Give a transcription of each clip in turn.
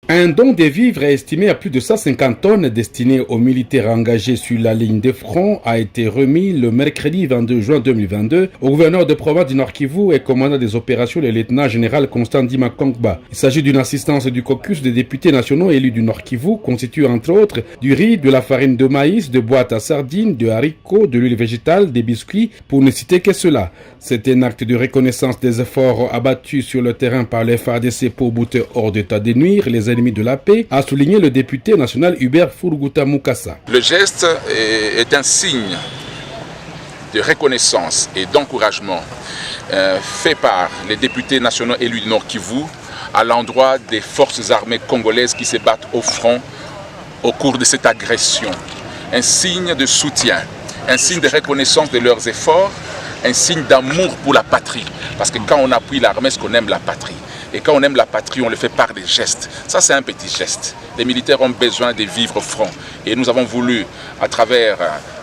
Un don des vivres estimé à plus de 150 tonnes destiné aux militaires engagés sur la ligne de front a été remis le mercredi 22 juin 2022 au gouverneur de province du Nord Kivu et commandant des opérations, le lieutenant-général Constant Ndima Kongba. Il s'agit d'une assistance du caucus des députés nationaux élus du Nord Kivu, constitué entre autres du riz, de la farine de maïs, de boîtes à sardines, de haricots, de l'huile végétale, des biscuits, pour ne citer que cela. C'est un acte de reconnaissance des efforts abattus sur le terrain par les FARDC pour bouter hors d'état de nuire les ennemis de la paix, a souligné le député national Hubert Furguta Mukasa. Le geste est un signe de reconnaissance et d'encouragement fait par les députés nationaux élus du Nord Kivu à l'endroit des forces armées congolaises qui se battent au front au cours de cette agression. Un signe de soutien, un signe de reconnaissance de leurs efforts, un signe d'amour pour la patrie. Parce que quand on appuie l'armée, c'est qu'on aime la patrie. Et quand on aime la patrie, on le fait par des gestes. Ça, c'est un petit geste. Les militaires ont besoin de vivre franc. Et nous avons voulu, à travers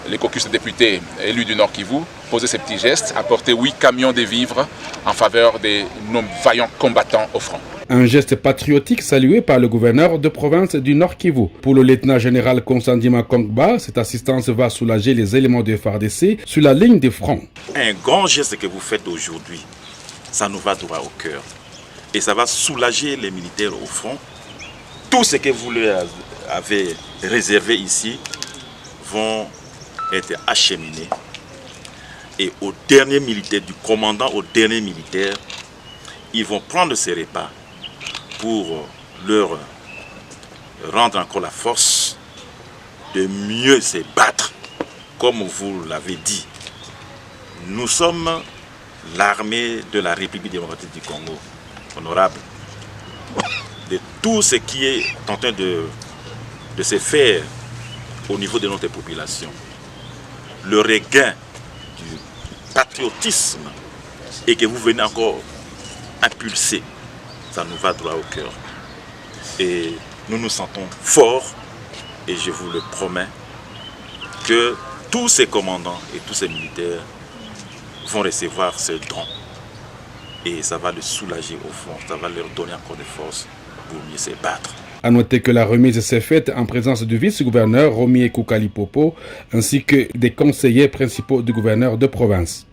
les caucus de députés élus du Nord Kivu, poser ces petits gestes, apporter 8 camions de vivres en faveur de nos vaillants combattants au front. Un geste patriotique salué par le gouverneur de province du Nord Kivu. Pour le lieutenant-général Constant Ndima Kongba, cette assistance va soulager les éléments de FARDC sur la ligne de front. Un grand geste que vous faites aujourd'hui, ça nous va droit au cœur. Et ça va soulager les militaires au front. Tout ce que vous leur avez réservé ici vont être acheminés. Et au dernier militaire, du commandant au dernier militaire, ils vont prendre ces repas pour leur rendre encore la force de mieux se battre. Comme vous l'avez dit, nous sommes l'armée de la République démocratique du Congo, honorable. De tout ce qui est en train de se faire au niveau de notre population, le regain du patriotisme et que vous venez encore impulser, ça nous va droit au cœur. Et nous nous sentons forts, et je vous le promets, que tous ces commandants et tous ces militaires vont recevoir ce don. Et ça va les soulager au fond, ça va leur donner encore de force pour mieux se battre. A noter que la remise s'est faite en présence du vice-gouverneur Romier Koukali Popo ainsi que des conseillers principaux du gouverneur de province.